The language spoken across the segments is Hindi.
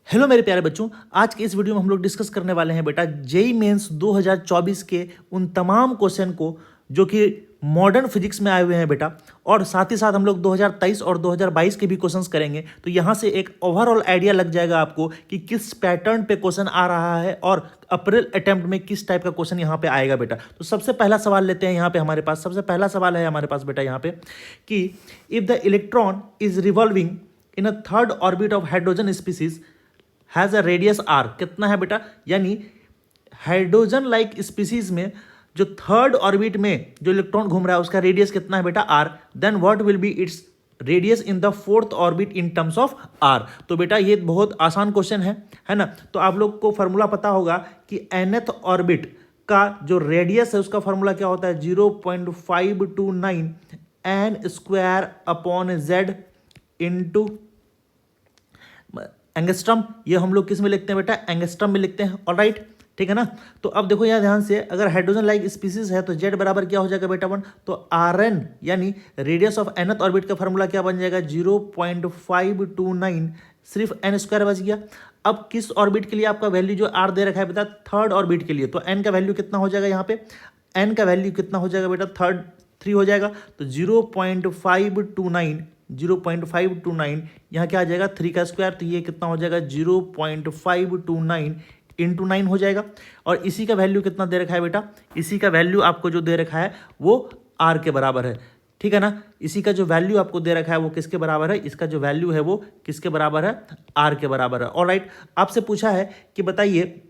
हेलो मेरे प्यारे बच्चों, आज के इस वीडियो में हम लोग डिस्कस करने वाले हैं बेटा जेई मेंस 2024 के उन तमाम क्वेश्चन को जो कि मॉडर्न फिजिक्स में आए हुए हैं बेटा, और साथ ही साथ हम लोग 2023 और 2022 के भी क्वेश्चंस करेंगे। तो यहाँ से एक ओवरऑल आइडिया लग जाएगा आपको कि किस पैटर्न पे क्वेश्चन आ रहा है और अप्रैल अटेम्प्ट में किस टाइप का क्वेश्चन यहाँ पे आएगा बेटा। तो सबसे पहला सवाल लेते हैं यहाँ पे हमारे पास। सबसे पहला सवाल है हमारे पास बेटा यहाँ पे कि if the electron is revolving in a third orbit of hydrogen species has a radius R. कितना है बेटा, यानी हाइड्रोजन लाइक स्पीसीज में जो थर्ड ऑर्बिट में जो इलेक्ट्रॉन घूम रहा है उसका रेडियस कितना है बेटा, R. Then what will be its radius in the fourth orbit in terms of R. तो बेटा ये बहुत आसान क्वेश्चन है ना। तो आप लोग को फॉर्मूला पता होगा कि nth ऑर्बिट का जो रेडियस है उसका फॉर्मूला क्या होता है, 0.529 n square upon Z into angstrom. ये हम लोग किस में लिखते हैं बेटा, एंगस्ट्रम में लिखते हैं। ऑलराइट, ठीक है ना। तो अब देखो यहाँ ध्यान से, अगर हाइड्रोजन लाइक स्पीसीज है तो जेड बराबर क्या हो जाएगा बेटा 1। तो आर एन यानी रेडियस ऑफ एनथ ऑर्बिट का फॉर्मूला क्या बन जाएगा, 0.529 सिर्फ एन स्क्वायर बच गया। अब किस ऑर्बिट के लिए आपका वैल्यू जो आर दे रखा है बेटा, थर्ड ऑर्बिट के लिए, तो एन का वैल्यू कितना हो जाएगा यहाँ पे, एन का वैल्यू कितना हो जाएगा बेटा, थर्ड 3 हो जाएगा। तो 0.529 यहाँ क्या आ जाएगा, 3 का स्क्वायर, तो ये कितना हो जाएगा 0.529 इंटू 9 हो जाएगा। और इसी का वैल्यू कितना दे रखा है बेटा, इसी का वैल्यू आपको जो दे रखा है वो आर के बराबर है, ठीक है ना। इसी का जो वैल्यू आपको दे रखा है वो किसके बराबर है, इसका जो वैल्यू है वो किसके बराबर है, आर के बराबर है। ऑलराइट, आपसे पूछा है कि बताइए,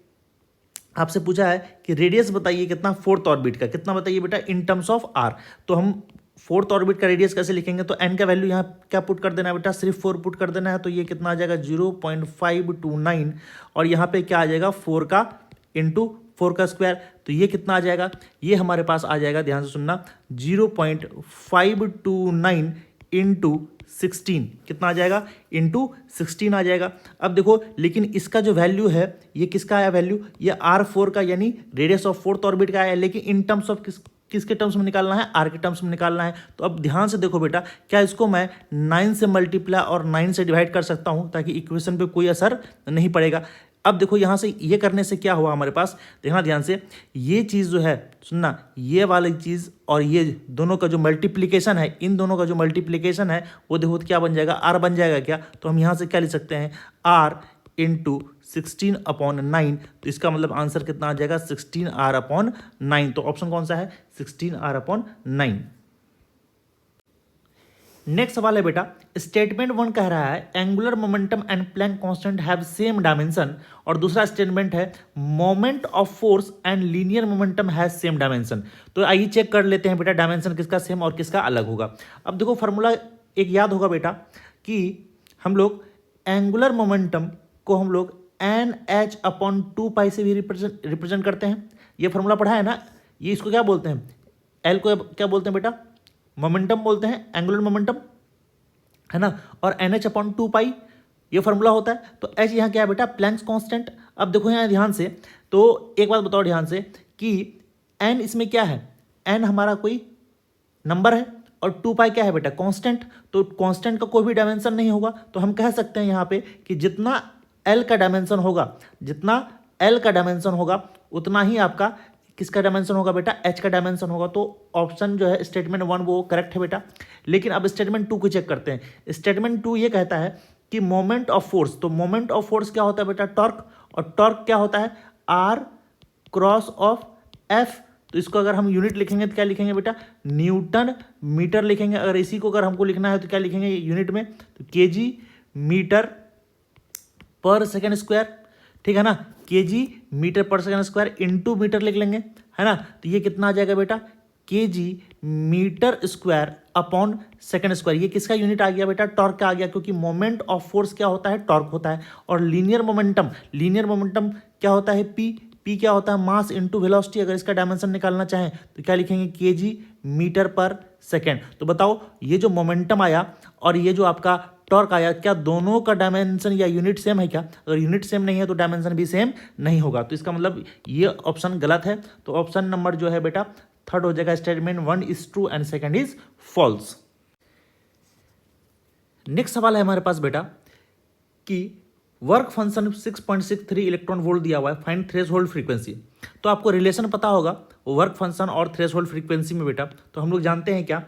आपसे पूछा है कि रेडियस बताइए कितना फोर्थ ऑर्बिट का, कितना बताइए बेटा इन टर्म्स ऑफ आर। तो हम फोर्थ ऑर्बिट का रेडियस कैसे लिखेंगे, तो एन का वैल्यू यहाँ क्या पुट कर देना है बेटा, सिर्फ 4 पुट कर देना है। तो ये कितना आ जाएगा 0.529 और यहाँ पे क्या आ जाएगा 4 का इंटू 4 का स्क्वायर। तो ये कितना आ जाएगा, ये हमारे पास आ जाएगा, ध्यान से सुनना, 0.529 इंटू 16 कितना आ जाएगा, इंटू 16 आ जाएगा। अब देखो, लेकिन इसका जो वैल्यू है ये किसका आया वैल्यू, ये R4 का यानी रेडियस ऑफ फोर्थ ऑर्बिट का आया, लेकिन इन टर्म्स ऑफ किसके टर्म्स में निकालना है, आर के टर्म्स में निकालना है। तो अब ध्यान से देखो बेटा, क्या इसको मैं 9 से मल्टीप्लाई और 9 से डिवाइड कर सकता हूं ताकि इक्वेशन पे कोई असर नहीं पड़ेगा। अब देखो यहाँ से ये करने से क्या हुआ हमारे पास, देखना ध्यान से, ये चीज़ जो है सुनना, ये वाली चीज़ और ये दोनों का जो मल्टीप्लिकेशन है, इन दोनों का जो मल्टीप्लिकेशन है वो देखो क्या बन जाएगा, आर बन जाएगा क्या। तो हम यहाँ से क्या लिख सकते हैं, आर इंटू 16/9। तो इसका मतलब आंसर कितना आ जाएगा, 16r/9। तो ऑप्शन कौन सा है, 16r/9। नेक्स्ट सवाल है बेटा, स्टेटमेंट 1 कह रहा है angular momentum and Planck constant have same dimension, और दूसरा स्टेटमेंट है moment of force and linear momentum has same dimension. तो आइए चेक कर लेते हैं बेटा डायमेंशन किसका सेम और किसका अलग होगा। अब देखो फॉर्मूला एक याद होगा बेटा कि हम लोग एंगुलर मोमेंटम को हम लोग NH/2π से भी रिप्रेजेंट करते हैं। ये फॉर्मूला पढ़ा है ना, ये इसको क्या बोलते हैं, एल को क्या बोलते हैं बेटा, मोमेंटम बोलते हैं, एंगुलर मोमेंटम, है ना। और NH/2π ये फॉर्मूला होता है। तो H यहाँ क्या है बेटा, प्लैंक्स कांस्टेंट। अब देखो यहाँ ध्यान से, तो एक बात बताओ ध्यान से कि n इसमें क्या है, n हमारा कोई नंबर है और 2π क्या है बेटा, कांस्टेंट। तो कांस्टेंट का कोई भी डायमेंशन नहीं होगा। तो हम कह सकते हैं यहाँ पे कि जितना L का डायमेंशन होगा, जितना L का डायमेंशन होगा उतना ही आपका किसका डायमेंशन होगा बेटा, H का डायमेंशन होगा। तो ऑप्शन जो है स्टेटमेंट 1 वो करेक्ट है बेटा। लेकिन अब स्टेटमेंट 2 को चेक करते हैं। स्टेटमेंट 2 ये कहता है कि मोमेंट ऑफ फोर्स, तो मोमेंट ऑफ फोर्स क्या होता है बेटा, टॉर्क, और टॉर्क क्या होता है, R क्रॉस ऑफ F। तो इसको अगर हम यूनिट लिखेंगे तो क्या लिखेंगे बेटा, न्यूटन मीटर लिखेंगे। अगर इसी को अगर हमको लिखना है तो क्या लिखेंगे यूनिट में, तो kg मीटर पर सेकेंड स्क्वायर, ठीक है ना, kg मीटर पर सेकेंड स्क्वायर इंटू मीटर लिख लेंगे, है ना। तो ये कितना आ जाएगा बेटा, kg metre square upon second square. ये किसका यूनिट आ गया बेटा, टॉर्क का आ गया, क्योंकि मोमेंट ऑफ फोर्स क्या होता है, टॉर्क होता है। और लीनियर मोमेंटम क्या होता है, p क्या होता है, मास इंटू वेलोसिटी। अगर इसका डायमेंशन निकालना चाहें तो क्या लिखेंगे, kg मीटर पर सेकेंड। तो बताओ ये जो मोमेंटम आया और ये जो आपका टॉर्क आया, क्या दोनों का डायमेंशन या यूनिट सेम है क्या, अगर यूनिट सेम नहीं है तो डायमेंशन भी सेम नहीं होगा। तो इसका मतलब ये ऑप्शन गलत है। तो ऑप्शन नंबर जो है बेटा थर्ड हो जाएगा, statement 1 is true and second is false. Next सवाल है हमारे पास बेटा कि वर्क फंक्शन 6.63 इलेक्ट्रॉन वोल्ट दिया हुआ है, फाइंड थ्रेशोल्ड फ्रीक्वेंसी। तो आपको रिलेशन पता होगा वर्क फंक्शन और थ्रेशोल्ड फ्रीक्वेंसी में बेटा, तो हम लोग जानते हैं क्या,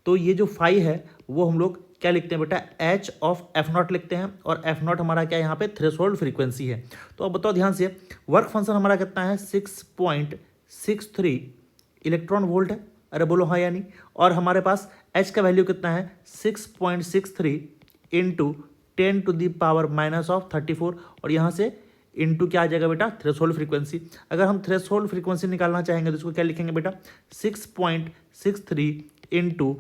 तो ये जो फाई है वो हम लोग क्या लिखते हैं बेटा, एच ऑफ एफ नॉट लिखते हैं, और एफ नॉट हमारा क्या यहाँ पे थ्रेशोल्ड फ्रीक्वेंसी है। तो अब बताओ ध्यान से, वर्क फंक्शन हमारा कितना है 6.63 इलेक्ट्रॉन वोल्ट है, अरे बोलो हाँ या नहीं, और हमारे पास एच का वैल्यू कितना है 6.63 इंटू 10⁻⁻34, और यहाँ से इंटू क्या आ जाएगा बेटा, थ्रेशोल्ड फ्रीक्वेंसी। अगर हम थ्रेशोल्ड फ्रीक्वेंसी निकालना चाहेंगे तो इसको क्या लिखेंगे बेटा, 6.63 इंटू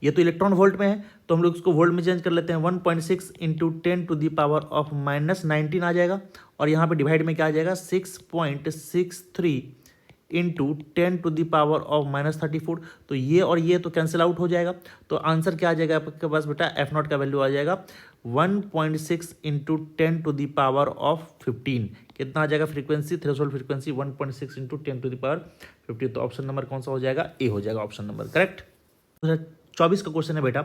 ये तो इलेक्ट्रॉन वोल्ट में है तो हम लोग इसको वोल्ट में चेंज कर लेते हैं, 1.6 इंटू 10⁻⁻⁻19 आ जाएगा, और यहाँ पे डिवाइड में क्या आ जाएगा 6.63 इंटू 10⁻⁻34। तो ये और ये तो कैंसिल आउट हो जाएगा, तो आंसर क्या आ जाएगा आपके पास बेटा, एफ नॉट का वैल्यू आ जाएगा 1.6 इंटू 10⁻15। कितना आ जाएगा फ्रीक्वेंसी, थ्रेशोल्ड फ्रीक्वेंसी 1.6 इंटू 10⁻15। तो ऑप्शन नंबर कौन सा हो जाएगा, ए हो जाएगा ऑप्शन नंबर करेक्ट। 24 का क्वेश्चन है बेटा,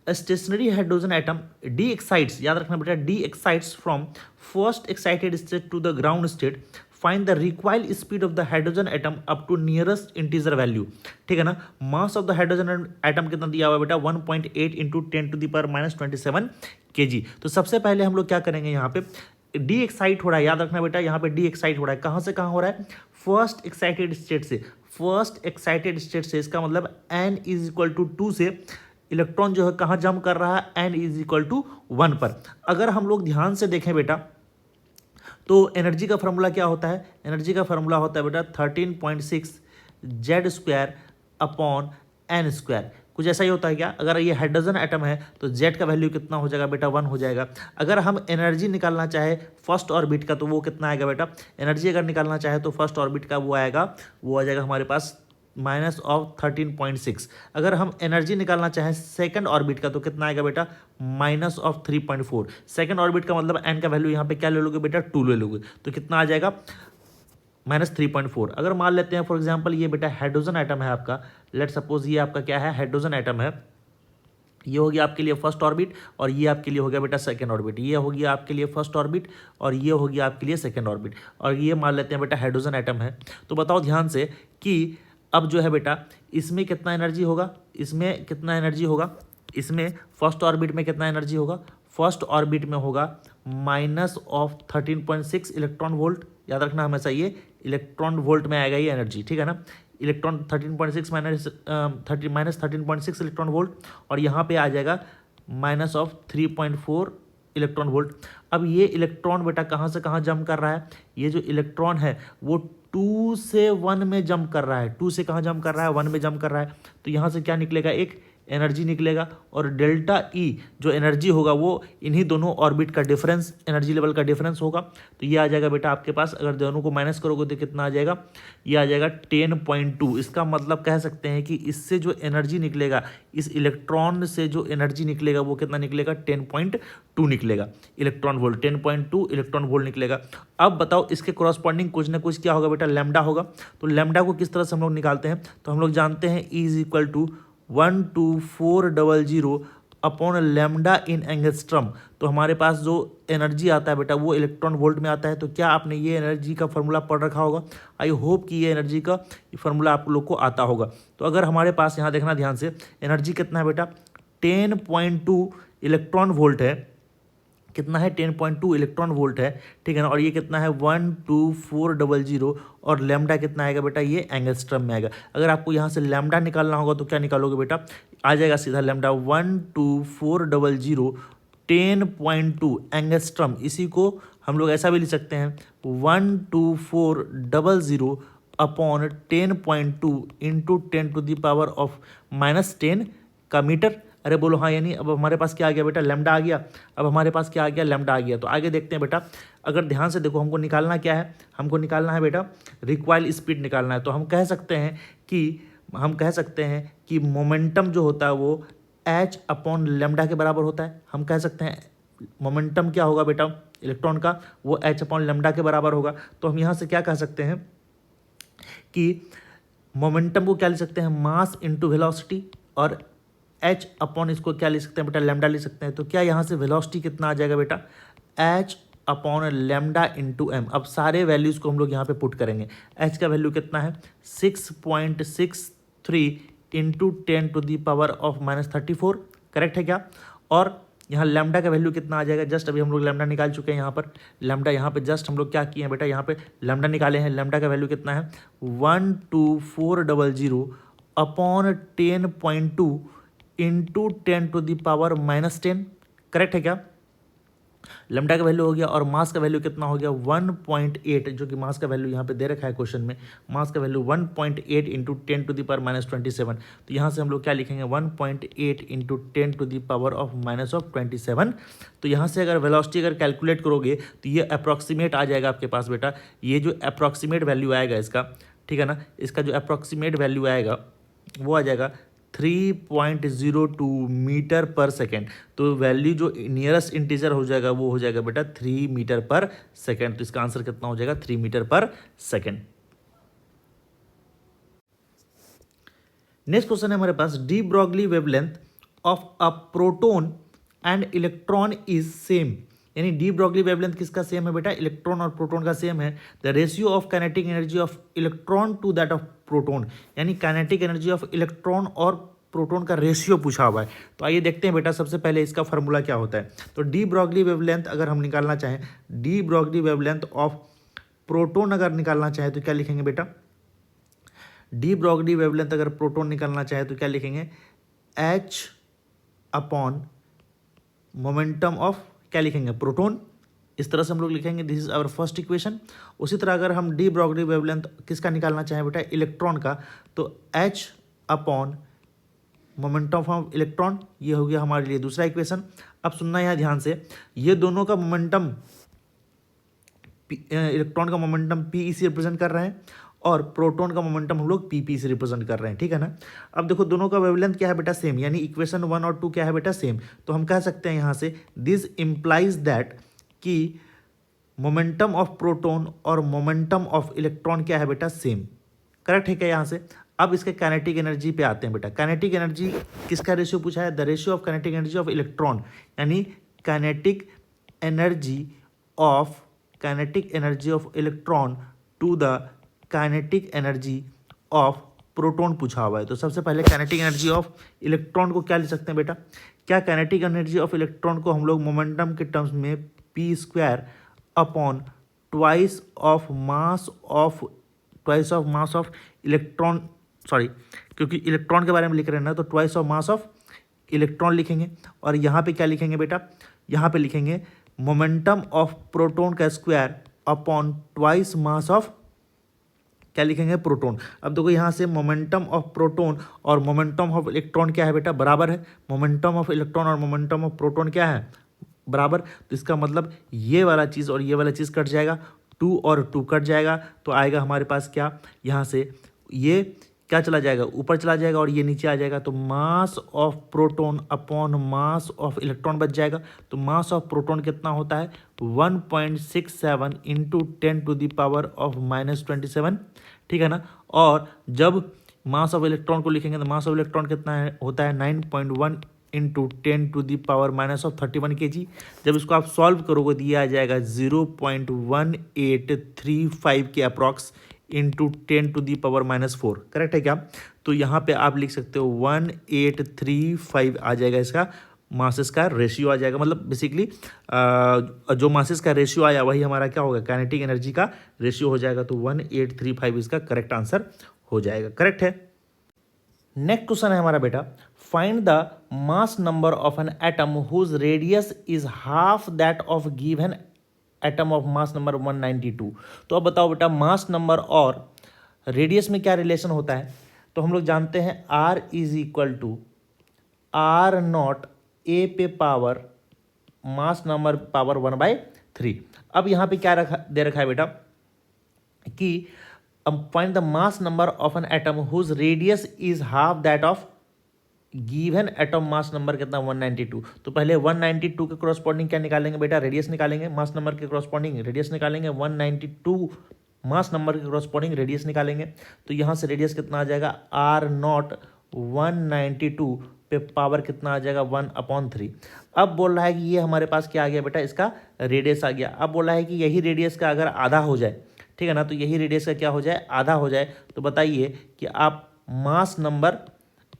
stationary hydrogen atom de-excites, याद रखना बेटा, de-excites from first excited state to the ground state, find the required speed of the hydrogen atom up to nearest integer value. ठीक है ना, mass of the hydrogen atom कितना दिया हुआ है बेटा, 1.8 इंटू 10⁻⁻27 kg। तो सबसे पहले हम लोग क्या करेंगे, यहाँ पे डी एक्साइट हो रहा है, याद रखना बेटा, यहाँ पे डी एक्साइट हो रहा है, कहाँ से कहाँ हो रहा है, फर्स्ट एक्साइटेड स्टेट से, फर्स्ट एक्साइटेड स्टेट से, इसका मतलब n इज इक्वल टू 2 से इलेक्ट्रॉन जो है कहाँ जंप कर रहा है, n इज इक्वल टू 1 पर। अगर हम लोग ध्यान से देखें बेटा तो एनर्जी का फॉर्मूला क्या होता है, एनर्जी का फॉर्मूला होता है बेटा 13.6 Z² अपॉन n²। कुछ ऐसा ही होता है क्या, अगर ये हाइड्रोजन एटम है तो Z का वैल्यू कितना हो जाएगा बेटा, 1 हो जाएगा। अगर हम एनर्जी निकालना चाहे फर्स्ट ऑर्बिट का तो वो कितना आएगा बेटा, एनर्जी अगर निकालना चाहे तो फर्स्ट ऑर्बिट का वो आएगा, वो आ जाएगा हमारे पास -13.6। अगर हम एनर्जी निकालना चाहें सेकंड ऑर्बिट का तो कितना आएगा बेटा, -3.4। सेकंड ऑर्बिट का मतलब एन का वैल्यू यहाँ पे क्या ले लोगे बेटा, 2 ले लोगे, तो कितना आ जाएगा -3.4। अगर मान लेते हैं फॉर एग्जांपल ये बेटा हाइड्रोजन एटम है आपका, लेट सपोज ये आपका क्या है, हाइड्रोजन एटम है, ये हो गया आपके लिए फर्स्ट ऑर्बिट, और ये आपके लिए हो गया बेटा सेकंड ऑर्बिट, ये हो गया आपके लिए फर्स्ट ऑर्बिट, और ये हो गया आपके लिए सेकंड ऑर्बिट, और ये मान लेते हैं बेटा हाइड्रोजन एटम है। तो बताओ ध्यान से कि अब जो है बेटा इसमें कितना एनर्जी होगा, इसमें कितना एनर्जी होगा, इसमें फर्स्ट ऑर्बिट में कितना एनर्जी होगा, फर्स्ट ऑर्बिट में होगा -13.6 इलेक्ट्रॉन वोल्ट। याद रखना हमेशा ये इलेक्ट्रॉन वोल्ट में आएगा ये एनर्जी, ठीक है ना, इलेक्ट्रॉन 13.6 -13.6 इलेक्ट्रॉन वोल्ट, और यहाँ पे आ जाएगा -3.4 इलेक्ट्रॉन वोल्ट। अब ये इलेक्ट्रॉन बेटा कहाँ से कहाँ जंप कर रहा है, ये जो इलेक्ट्रॉन है वो 2 से 1 में जंप कर रहा है, 2 से कहाँ जंप कर रहा है, 1 में जंप कर रहा है। तो यहाँ से क्या निकलेगा, एक एनर्जी निकलेगा, और डेल्टा ई जो एनर्जी होगा वो इन्हीं दोनों ऑर्बिट का डिफरेंस, एनर्जी लेवल का डिफरेंस होगा। तो ये आ जाएगा बेटा आपके पास, अगर दोनों को माइनस करोगे तो कितना आ जाएगा, ये आ जाएगा 10.2। इसका मतलब कह सकते हैं कि इससे जो एनर्जी निकलेगा, इस इलेक्ट्रॉन से जो एनर्जी निकलेगा वो कितना निकलेगा, 10.2 निकलेगा, इलेक्ट्रॉन वोल्ट 10.2 इलेक्ट्रॉन वोल्ट निकलेगा। अब बताओ इसके कॉरस्पॉन्डिंग कुछ ना कुछ क्या होगा बेटा, लैम्डा होगा। तो लैम्डा को किस तरह से हम लोग निकालते हैं, तो हम लोग जानते हैं E is equal to 12400 upon lambda in angstrom. तो हमारे पास जो एनर्जी आता है बेटा वो इलेक्ट्रॉन वोल्ट में आता है। तो क्या आपने ये एनर्जी का फॉर्मूला पढ़ रखा होगा, आई होप कि ये एनर्जी का फॉर्मूला आप लोग को आता होगा। तो अगर हमारे पास यहाँ देखना ध्यान से, एनर्जी कितना है बेटा, 10.2 इलेक्ट्रॉन वोल्ट है, कितना है 10.2 इलेक्ट्रॉन वोल्ट है, ठीक है ना, और ये कितना है 12400, और लैम्डा कितना आएगा बेटा, ये एंगस्ट्रम में आएगा। अगर आपको यहाँ से लैम्डा निकालना होगा तो क्या निकालोगे बेटा, आ जाएगा सीधा लैम्डा 12400 10.2 एंगस्ट्रम। इसी को हम लोग ऐसा भी लिख सकते हैं 12400 अपॉन 10.2 इंटू 10⁻⁻10 का मीटर। अरे बोलो हाँ, यानी अब हमारे पास क्या आ गया बेटा, लैम्डा आ गया। अब हमारे पास क्या आ गया, लैम्डा आ गया। तो आगे देखते हैं बेटा, अगर ध्यान से देखो हमको निकालना क्या है, हमको निकालना है बेटा रिक्वायर्ड स्पीड निकालना है। तो हम कह सकते हैं कि मोमेंटम जो होता है वो h अपॉन लैम्डा के बराबर होता है। हम कह सकते हैं मोमेंटम क्या होगा बेटा इलेक्ट्रॉन का, वो h अपॉन लैम्डा के बराबर होगा। तो हम यहाँ से क्या कह सकते हैं कि मोमेंटम को क्या लिख सकते हैं, मास इंटू वेलोसिटी, और एच अपॉन इसको क्या लिख सकते हैं बेटा, लैम्डा लिख सकते हैं। तो क्या यहाँ से वेलोसिटी कितना आ जाएगा बेटा, h upon lambda into m. अब सारे वैल्यूज़ को हम लोग यहाँ पे पुट करेंगे। एच का वैल्यू कितना है 6.63 इंटू 10⁻⁻34, करेक्ट है क्या। और यहाँ लैम्डा का वैल्यू कितना आ जाएगा, जस्ट अभी हम लोग लैम्डा निकाल चुके हैं। यहाँ पर लैम्डा, यहाँ पे जस्ट हम लोग क्या किए हैं बेटा, यहाँ पे लैम्डा निकाले हैं। लैम्डा का वैल्यू कितना है 12400 अपॉन 10.2 इंटू 10⁻⁻10, करेक्ट है क्या। लैम्डा का वैल्यू हो गया और मास का वैल्यू कितना हो गया 1.8, जो कि मास का वैल्यू यहाँ पे दे रखा है क्वेश्चन में। मास का वैल्यू 1.8 इंटू 10⁻⁻27। तो यहाँ से हम लोग क्या लिखेंगे 1.8 इंटू 10⁻⁻27। तो यहाँ से अगर वेलोसिटी अगर कैलकुलेट करोगे तो ये अप्रॉक्सीमेट आ जाएगा आपके पास बेटा। ये जो अप्रॉक्सीमेट वैल्यू आएगा इसका, ठीक है ना, इसका जो अप्रॉक्सीमेट वैल्यू आएगा वो आ जाएगा 3.02 मीटर पर सेकेंड। तो वैल्यू जो नियरेस्ट इंटीजर हो जाएगा वो हो जाएगा बेटा 3 मीटर पर सेकेंड। तो इसका आंसर कितना हो जाएगा 3 मीटर पर सेकेंड। नेक्स्ट क्वेश्चन है हमारे पास, de Broglie wavelength of a proton and electron is same. यानी डी ब्रॉगली वेवलेंथ किसका सेम है बेटा, इलेक्ट्रॉन और प्रोटोन का सेम है। The ratio of kinetic energy of electron to that of proton, यानी काइनेटिक एनर्जी ऑफ इलेक्ट्रॉन और प्रोटोन का रेशियो पूछा हुआ है। तो आइए देखते हैं बेटा, सबसे पहले इसका फार्मूला क्या होता है। तो डी ब्रॉगली वेवलेंथ अगर हम निकालना चाहें, D Broglie wavelength of proton अगर निकालना चाहें तो क्या लिखेंगे बेटा, डी ब्रॉगली वेवलेंथ अगर प्रोटोन निकालना चाहे तो क्या लिखेंगे, एच अपॉन मोमेंटम ऑफ, क्या लिखेंगे, प्रोटोन। इस तरह से हम लोग लिखेंगे, this is our first equation. उसी तरह अगर हम डी ब्रॉगली वेवलेंथ किसका निकालना चाहें बेटा, इलेक्ट्रॉन का, तो H upon momentum of electron, ये हो गया हमारे लिए दूसरा इक्वेशन। अब सुनना यहाँ ध्यान से, ये दोनों का मोमेंटम, इलेक्ट्रॉन का मोमेंटम पी से रिप्रेजेंट कर रहे हैं और प्रोटॉन का मोमेंटम हम लोग पी से रिप्रेजेंट कर रहे हैं, ठीक है ना। अब देखो दोनों का वेवलेंथ क्या है बेटा, सेम, यानी इक्वेशन 1 और 2 क्या है बेटा, सेम। तो हम कह सकते हैं यहाँ से, दिस इम्प्लाइज दैट कि मोमेंटम ऑफ प्रोटॉन और मोमेंटम ऑफ इलेक्ट्रॉन क्या है बेटा, सेम, करेक्ट है क्या यहाँ से। अब इसके काइनेटिक एनर्जी पे आते हैं बेटा। काइनेटिक एनर्जी किसका रेशियो पूछा है, the ratio of kinetic energy of electron, यानी kinetic energy of electron to the kinetic energy of proton पूछा हुआ है। तो सबसे पहले काइनेटिक एनर्जी ऑफ इलेक्ट्रॉन को क्या लिख सकते हैं बेटा, क्या काइनेटिक एनर्जी ऑफ इलेक्ट्रॉन को हम लोग मोमेंटम के टर्म्स में P square upon twice of mass of electron, sorry क्योंकि इलेक्ट्रॉन के बारे में लिख रहे हैं ना, तो twice of mass of electron लिखेंगे। और यहाँ पे क्या लिखेंगे बेटा, यहाँ पे लिखेंगे मोमेंटम ऑफ प्रोटॉन का square upon twice mass of, क्या लिखेंगे, प्रोटॉन। अब देखो यहाँ से मोमेंटम ऑफ प्रोटॉन और मोमेंटम ऑफ इलेक्ट्रॉन क्या है बेटा, बराबर है। मोमेंटम ऑफ इलेक्ट्रॉन और मोमेंटम ऑफ प्रोटॉन क्या है, बराबर। तो इसका मतलब ये वाला चीज़ और ये वाला चीज़ कट जाएगा, 2 और 2 कट जाएगा, तो आएगा हमारे पास क्या, यहाँ से ये क्या चला जाएगा, ऊपर चला जाएगा और ये नीचे आ जाएगा। तो mass of proton upon mass of electron बच जाएगा। तो मास ऑफ प्रोटॉन कितना होता है 1.67 इंटू 10⁻⁻27, ठीक है ना। और जब मास ऑफ इलेक्ट्रॉन को लिखेंगे तो मास ऑफ इलेक्ट्रॉन कितना है, होता है 9.1 इंटू 10⁻⁻31 kg। जब इसको आप सॉल्व करोगे तो ये आ जाएगा 0.1835 के अप्रॉक्स इंटू 10⁻⁻4, करेक्ट है क्या। तो यहाँ पे आप लिख सकते हो 1835 आ जाएगा, इसका मासेस का रेशियो आ जाएगा। मतलब बेसिकली जो मासेस का रेशियो आया वही हमारा क्या होगा, काइनेटिक एनर्जी का रेशियो हो जाएगा। तो 1835 इसका करेक्ट आंसर हो जाएगा, करेक्ट है। नेक्स्ट क्वेश्चन है हमारा बेटा, find the mass number of an atom whose radius is half that of given atom of mass number 192। तो अब बताओ बेटा, मास नंबर और रेडियस में क्या रिलेशन होता है। तो हम लोग जानते हैं R is equal to R0 A पे पावर मास नंबर पावर 1/3। अब यहाँ पे क्या दे रखा है बेटा कि find the mass number of an atom whose radius is half that of given atom mass number कितना 192। तो पहले 192 के करस्पॉन्डिंग क्या निकालेंगे बेटा, रेडियस निकालेंगे। मास नंबर के करस्पॉन्डिंग रेडियस निकालेंगे, 192 मास नंबर के करस्पॉन्डिंग रेडियस निकालेंगे। तो यहाँ से रेडियस कितना आ जाएगा R0 192 पे पावर कितना आ जाएगा 1/3। अब बोल रहा है कि ये हमारे पास क्या आ गया बेटा, इसका रेडियस आ गया। अब बोल रहा है कि यही रेडियस का अगर आधा हो जाए, ठीक है ना, तो यही रेडियस का क्या हो जाए, आधा हो जाए, तो बताइए कि आप मास नंबर,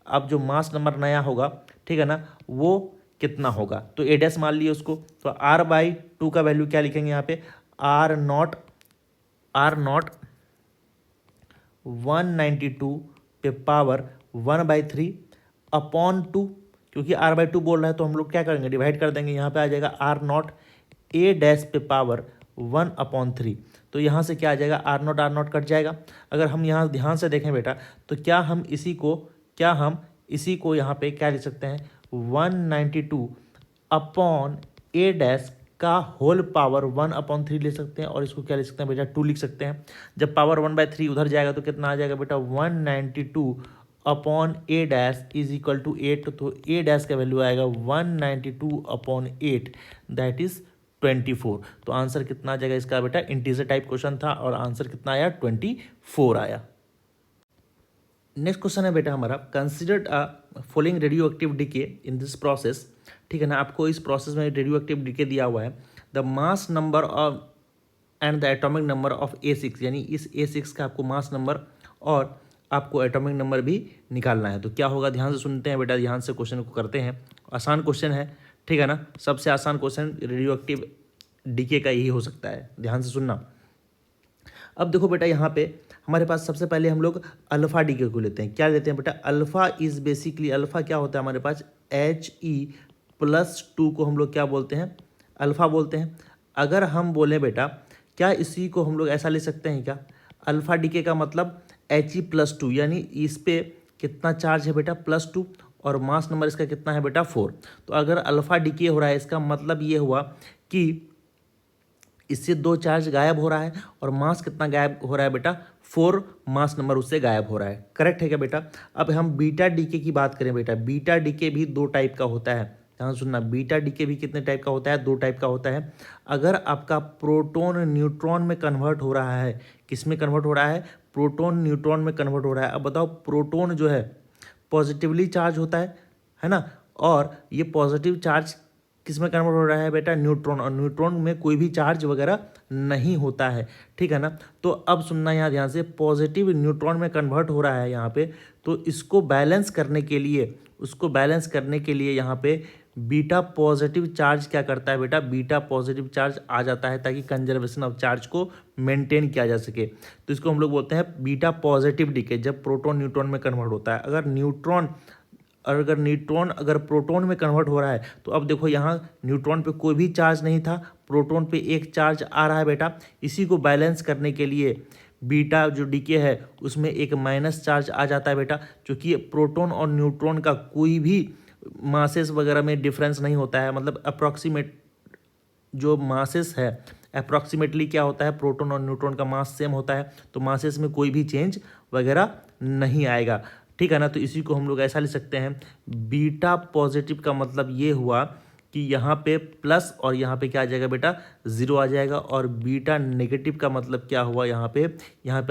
अब जो मास नंबर नया होगा, ठीक है ना, वो कितना होगा। तो ए डैश मान लिए उसको, तो r/2 का वैल्यू क्या लिखेंगे यहाँ पे, r0 192 पे पावर 1/3 अपॉन 2, क्योंकि r/2 बोल रहा है तो हम लोग क्या करेंगे, डिवाइड कर देंगे। यहाँ पे आ जाएगा r0 a डैश पे पावर 1/3। तो यहाँ से क्या आ जाएगा, r0 कट जाएगा। अगर हम यहाँ ध्यान से देखें बेटा, तो क्या हम इसी को यहाँ पे क्या लिख सकते हैं, 192 अपॉन a डैश का होल पावर 1/3 ले सकते हैं, और इसको क्या लिख सकते हैं बेटा, 2 लिख सकते हैं। जब पावर 1/3 उधर जाएगा तो कितना आ जाएगा बेटा, 192 upon a dash is equal to 8। तो a डैश का वैल्यू आएगा 192 अपॉन 8, दैट इज 24। तो आंसर कितना आ जाएगा इसका बेटा, इंटीजर टाइप क्वेश्चन था और आंसर कितना आया, 24 आया। नेक्स्ट क्वेश्चन है बेटा हमारा, considered a following radioactive decay in this process, ठीक है ना, आपको इस प्रोसेस में रेडियो एक्टिव डीके दिया हुआ है। The mass number of and the atomic number of A6, यानी इस A6 का आपको मास नंबर और आपको एटॉमिक नंबर भी निकालना है। तो क्या होगा, ध्यान से सुनते हैं बेटा, ध्यान से क्वेश्चन को करते हैं। आसान क्वेश्चन है, ठीक है ना, सबसे आसान क्वेश्चन रेडियो एक्टिव डीके का यही हो सकता है, ध्यान से सुनना। अब देखो बेटा, यहाँ पे हमारे पास सबसे पहले हम लोग अल्फा डीके को लेते हैं। क्या लेते हैं बेटा, अल्फा इज बेसिकली, अल्फा क्या होता है हमारे पास, He+2 को हम लोग क्या बोलते हैं, अल्फा बोलते हैं। अगर हम बोलें बेटा, क्या इसी को हम लोग ऐसा ले सकते हैं क्या, अल्फा डीके का मतलब He+2, यानी इस पे कितना चार्ज है बेटा, +2, और मास नंबर इसका कितना है बेटा, 4। तो अगर अल्फा डीके हो रहा है, इसका मतलब ये हुआ कि इससे 2 चार्ज गायब हो रहा है, और मास कितना गायब हो रहा है बेटा, 4 मास नंबर उससे गायब हो रहा है। करेक्ट है क्या बेटा। अब हम बीटा डीके की बात करें बेटा, बीटा डीके भी 2 टाइप का होता है, ध्यान सुनना, बीटा डीके भी कितने टाइप का होता है, 2 टाइप का होता है। अगर आपका प्रोटॉन न्यूट्रॉन में कन्वर्ट हो रहा है, किस में कन्वर्ट हो रहा है, प्रोटॉन न्यूट्रॉन में कन्वर्ट हो रहा है। अब बताओ, प्रोटॉन जो है पॉजिटिवली चार्ज होता है ना, और ये पॉजिटिव चार्ज किस में कन्वर्ट हो रहा है बेटा, न्यूट्रॉन, और न्यूट्रॉन में कोई भी चार्ज वगैरह नहीं होता है, ठीक है ना। तो अब सुनना यहाँ ध्यान से, पॉजिटिव न्यूट्रॉन में कन्वर्ट हो रहा है यहाँ पे, तो इसको बैलेंस करने के लिए, यहाँ पे बीटा पॉजिटिव चार्ज क्या करता है बेटा, बीटा पॉजिटिव चार्ज आ जाता है, ताकि कंजर्वेशन ऑफ चार्ज को मेंटेन किया जा सके। तो इसको हम लोग बोलते हैं बीटा पॉजिटिव डीके, जब प्रोटॉन न्यूट्रॉन में कन्वर्ट होता है। अगर न्यूट्रॉन अगर प्रोटॉन में कन्वर्ट हो रहा है, तो अब देखो यहाँ न्यूट्रॉन पे कोई भी चार्ज नहीं था, प्रोटॉन पे एक चार्ज आ रहा है बेटा। इसी को बैलेंस करने के लिए बीटा जो डीके है उसमें एक माइनस चार्ज आ जाता है बेटा, क्योंकि प्रोटॉन और न्यूट्रॉन का कोई भी मासेस वगैरह में डिफरेंस नहीं होता है, मतलब अप्रॉक्सीमेट जो मासेस है, अप्रॉक्सीमेटली क्या होता है, प्रोटॉन और न्यूट्रॉन का मास सेम होता है, तो मासेस में कोई भी चेंज वगैरह नहीं आएगा, ठीक है ना। तो इसी को हम लोग ऐसा लिख सकते हैं, बीटा पॉजिटिव का मतलब ये हुआ कि यहाँ पे प्लस और यहाँ पे क्या आ जाएगा बेटा, 0 आ जाएगा, और बीटा नेगेटिव का मतलब क्या हुआ, यहाँ पे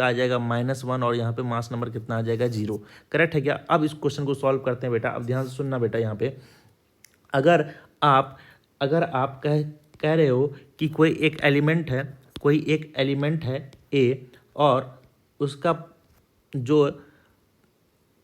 आ जाएगा -1, और यहाँ पे मास नंबर कितना आ जाएगा, 0। करेक्ट है क्या। अब इस क्वेश्चन को सॉल्व करते हैं बेटा। अब ध्यान से सुनना बेटा, यहाँ पे अगर आप कह रहे हो कि कोई एक एलिमेंट है ए, और उसका जो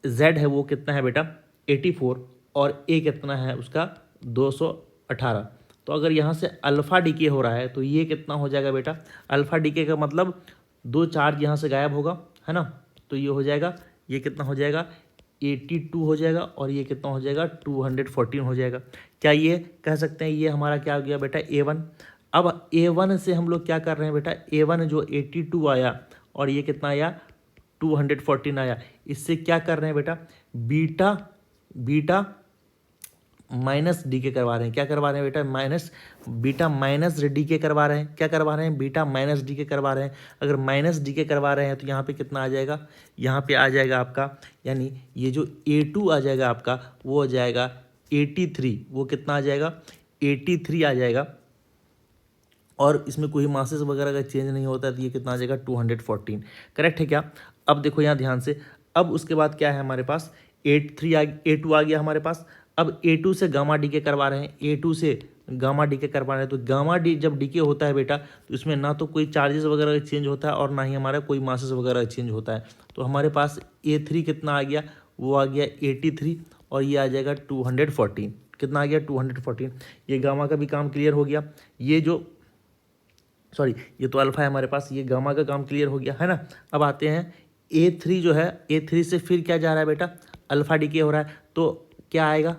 Z है वो कितना है बेटा, 84, और A कितना है उसका 218। तो अगर यहाँ से अल्फा डीके हो रहा है, तो ये कितना हो जाएगा बेटा, अल्फा डीके का मतलब 2 चार्ज यहाँ से गायब होगा, है ना। तो ये हो जाएगा, ये कितना हो जाएगा, 82 हो जाएगा, और ये कितना हो जाएगा, 214 हो जाएगा। क्या ये कह सकते हैं, ये हमारा क्या हो गया बेटा, A1। अब A1 से हम लोग क्या कर रहे हैं बेटा, A1 जो 82 आया, और ये कितना आया, 214 आया, इससे क्या कर रहे हैं बेटा, बीटा माइनस डीके करवा रहे हैं। क्या करवा रहे हैं बेटा, बीटा माइनस डीके करवा रहे हैं। क्या करवा रहे हैं, बीटा माइनस डीके करवा रहे हैं। अगर माइनस डीके करवा रहे हैं तो यहाँ पे कितना आ जाएगा, यहाँ पे आ जाएगा आपका, यानी ये जो A2 आ जाएगा आपका, वो आ जाएगा 83, वो कितना आ जाएगा, 83 आ जाएगा, और इसमें कोई मासेस वगैरह का चेंज नहीं होता, तो ये कितना आ जाएगा, 214। करेक्ट है क्या। अब देखो यहाँ ध्यान से, अब उसके बाद क्या है हमारे पास, A2 आ गया हमारे पास। अब A2 से गामा डीके करवा रहे हैं, A2 से गामा डीके करवा रहे हैं। तो गामा डी जब डीके होता है बेटा तो इसमें ना तो कोई चार्जेस वगैरह चेंज होता है और ना ही हमारा कोई मासेस वगैरह चेंज होता है। तो हमारे पास A3 कितना आ गया, वो आ गया 83 और ये आ जाएगा 214। कितना आ गया 214। ये गामा का भी काम क्लियर हो गया। ये जो सॉरी ये तो अल्फा है हमारे पास, ये गामा का काम क्लियर हो गया है ना। अब आते हैं A3 जो है, A3 से फिर क्या जा रहा है बेटा, अल्फा डीके हो रहा है। तो क्या आएगा,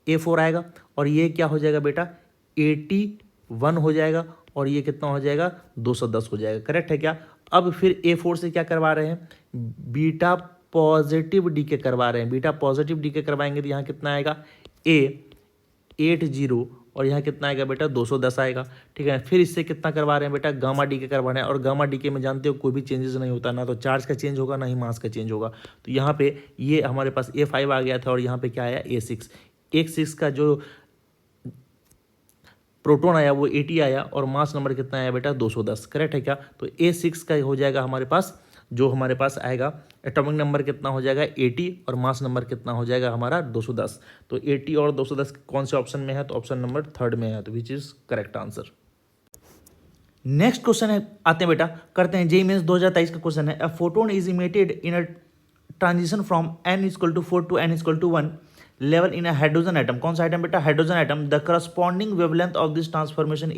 A4 आएगा और ये क्या हो जाएगा बेटा 81 हो जाएगा और ये कितना हो जाएगा 210 हो जाएगा। करेक्ट है क्या। अब फिर A4 से क्या करवा रहे हैं, बीटा पॉजिटिव डीके करवा रहे हैं। बीटा पॉजिटिव डीके करवाएंगे तो यहाँ कितना आएगा A80 और यहाँ कितना आएगा बेटा 210 आएगा। ठीक है, फिर इससे कितना करवा रहे हैं बेटा, गामा डीके करवा रहे हैं। और गामा डीके में जानते हो कोई भी चेंजेस नहीं होता, ना तो चार्ज का चेंज होगा ना ही मास का चेंज होगा। तो यहाँ पे ये हमारे पास A5 आ गया था और यहाँ पे क्या आया A6। A6 का जो प्रोटॉन आया वो 80 आया और मास नंबर कितना आया बेटा 210। करेक्ट है क्या। तो A6 का हो जाएगा हमारे पास, जो हमारे पास आएगा एटॉमिक नंबर कितना हो जाएगा 80 और मास नंबर कितना हो जाएगा हमारा 210। तो 80 और 210 कौन से ऑप्शन में है, तो ऑप्शन नंबर 3 में है, तो which is correct answer. Next question है, आते हैं बेटा करते हैं, जेईई मेंस 2023 का क्वेश्चन है। A photon is emitted in a transition from n=4 to n=1 level in a hydrogen atom. कौन सा आइटम बेटा, hydrogen atom. The corresponding wavelength of this transition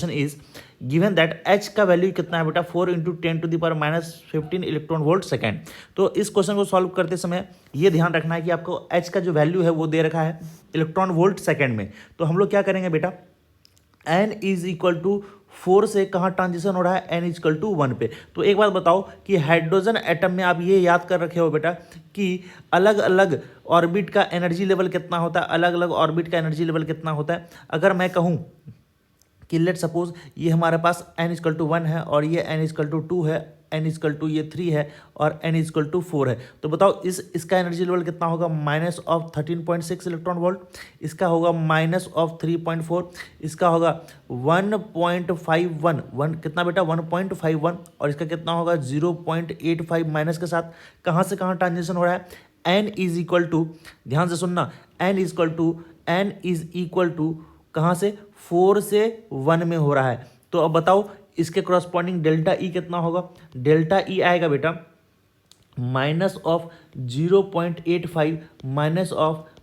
is given that h का वैल्यू कितना है बेटा 4 × 10⁻⁻15 इलेक्ट्रॉन वोल्ट सेकेंड। तो इस क्वेश्चन को सॉल्व करते समय ये ध्यान रखना है कि आपको h का जो वैल्यू है वो दे रखा है इलेक्ट्रॉन वोल्ट सेकेंड में। तो हम लोग क्या करेंगे बेटा, n=4 से कहाँ ट्रांजिशन हो रहा है, n=1 पे। तो एक बात बताओ कि हाइड्रोजन एटम में आप ये याद कर रखे हो बेटा कि अलग अलग ऑर्बिट का एनर्जी लेवल कितना होता है, अलग अलग ऑर्बिट का एनर्जी लेवल कितना होता है। अगर मैं कहूँ कि लेट सपोज ये हमारे पास n=1 है और ये n=2 है, n=3 है और n=4 है। तो बताओ इसका एनर्जी लेवल कितना होगा, -13.6 इलेक्ट्रॉन वोल्ट, इसका होगा -3.4, इसका होगा 1.51 कितना बेटा 1.51 और इसका कितना होगा 0.85 माइनस के साथ। कहाँ से कहाँ ट्रांजिशन हो रहा है, n=, ध्यान से सुनना, n=, कहाँ से 4 से 1 में हो रहा है। तो अब बताओ इसके करस्पॉन्डिंग डेल्टा ई कितना होगा, डेल्टा ई आएगा बेटा -0.85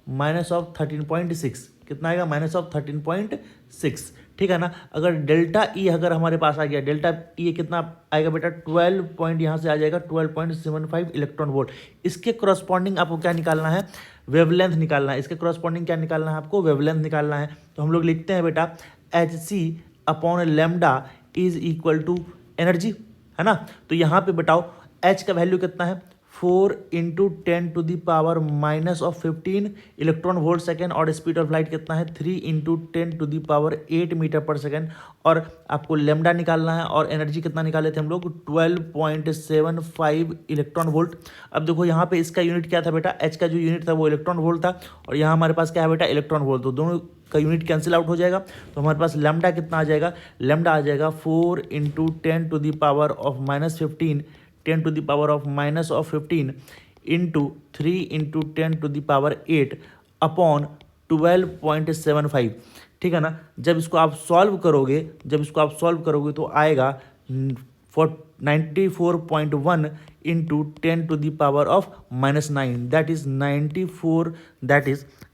-13.6 कितना आएगा -13.6। ठीक है ना। अगर डेल्टा ई अगर हमारे पास आ गया, डेल्टा ई कितना आएगा बेटा 12 पॉइंट, यहाँ से आ जाएगा 12.75 इलेक्ट्रॉन वोल्ट। इसके करस्पॉन्डिंग आपको क्या निकालना है, वेवलेंथ निकालना है। इसके करस्पॉन्डिंग क्या निकालना है आपको, वेवलेंथ निकालना है। तो हम लोग लिखते हैं बेटा Hc/λ is equal to energy, है ना। तो यहाँ पे बताओ H का वैल्यू कितना है 4 × 10⁻⁻15 इलेक्ट्रॉन वोल्ट सेकेंड और स्पीड ऑफ लाइट कितना है 3 × 10⁸ मीटर पर सेकेंड। और आपको लेमडा निकालना है और एनर्जी कितना निकाले थे हम लोग 12.75 इलेक्ट्रॉन वोल्ट। अब देखो यहाँ पे इसका यूनिट क्या था बेटा, H का जो यूनिट था वो इलेक्ट्रॉन वोल्ट था और यहाँ हमारे पास क्या है बेटा इलेक्ट्रॉन वोल्ट। तो दोनों का यूनिट कैंसिल आउट हो जाएगा। तो हमारे पास लेमडा कितना आ जाएगा, लेमडा आ जाएगा 4 × 10⁻⁻15 10⁻⁻15 इंटू 3 × 10⁸ अपॉन 12.75। ठीक है ना। जब इसको आप सॉल्व करोगे तो आएगा 94.1 इंटू 10⁻⁻9 दैट इज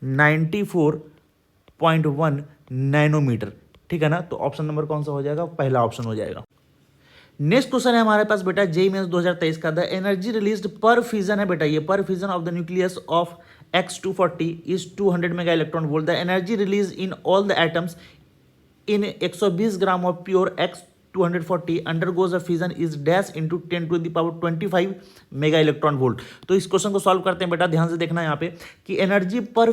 94.1 नैनोमीटर। ठीक है ना। तो ऑप्शन नंबर कौन सा हो जाएगा, पहला ऑप्शन हो जाएगा। नेक्स्ट क्वेश्चन है हमारे पास बेटा जेईई मेंस 2023 का। द एनर्जी रिलीज्ड पर फिजन है बेटा, ये पर fission of the nucleus of X240 is 200 mega electron volt. The energy release in all the atoms in 120 gram of pure X240 undergoes a fission is dash into 10⁻25 mega electron volt. तो इस क्वेश्चन को सॉल्व करते हैं बेटा, ध्यान से देखना यहाँ पे कि एनर्जी पर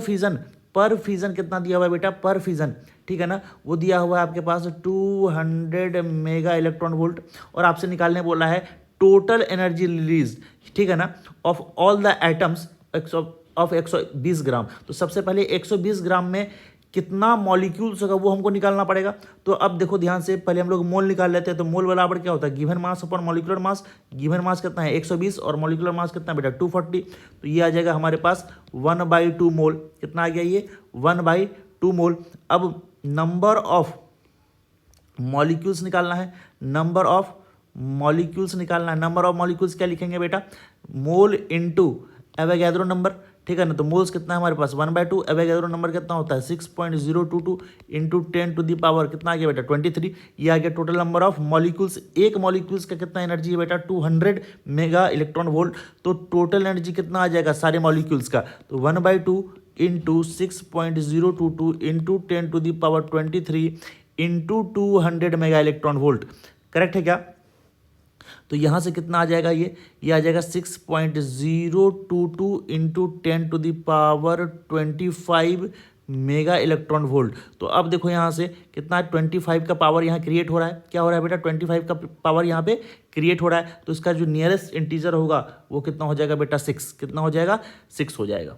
फिजन कितना दिया हुआ है बेटा, पर फिजन, ठीक है ना, वो दिया हुआ है आपके पास 200 मेगा इलेक्ट्रॉन वोल्ट। और आपसे निकालने बोला है टोटल एनर्जी रिलीज, ठीक है ना, of all the atoms of 120 ग्राम। तो सबसे पहले 120 ग्राम में कितना मॉलिक्यूल्स होगा वो हमको निकालना पड़ेगा। तो अब देखो ध्यान से, पहले हम लोग मोल निकाल लेते हैं। तो मोल बराबर क्या होता है, given mass upon molecular mass. Given mass कितना है 120 और मॉलिक्यूलर मास कितना है बेटा 240। तो ये आ जाएगा हमारे पास 1/2 मोल। कितना आ गया ये 1/2 मोल। अब नंबर ऑफ मॉलिक्यूल्स निकालना है, नंबर ऑफ मॉलिक्यूल्स निकालना है। नंबर ऑफ मॉलिक्यूल्स क्या लिखेंगे बेटा, मोल इनटू एवोगैड्रो नंबर, ठीक है ना। तो मोल्स कितना है हमारे पास 1/2, एवोगैड्रो नंबर कितना होता है 6.022 इंटू 10 टू दी पावर कितना आ गया बेटा 23। ये आ गया टोटल नंबर ऑफ मॉलिक्यूल्स। एक मॉलिक्यूल्स का कितना एनर्जी है बेटा 200 मेगा इलेक्ट्रॉन वोल्ट। तो टोटल एनर्जी कितना आ जाएगा सारे मॉलिक्यूल्स का, तो 1/2 into 6.022 into 10 to the power 23 into 200 mega electron volt. Correct है क्या। तो यहाँ से कितना आ जाएगा ये आ जाएगा 6.022 into 10 to the power 25 mega electron volt. तो अब देखो यहाँ से कितना 25 का पावर यहाँ क्रिएट हो रहा है। क्या हो रहा है बेटा 25 का पावर यहाँ पे क्रिएट हो रहा है। तो इसका जो नियरेस्ट इंटीजर होगा वो कितना हो जाएगा बेटा 6। कितना हो जाएगा 6 हो जाएगा।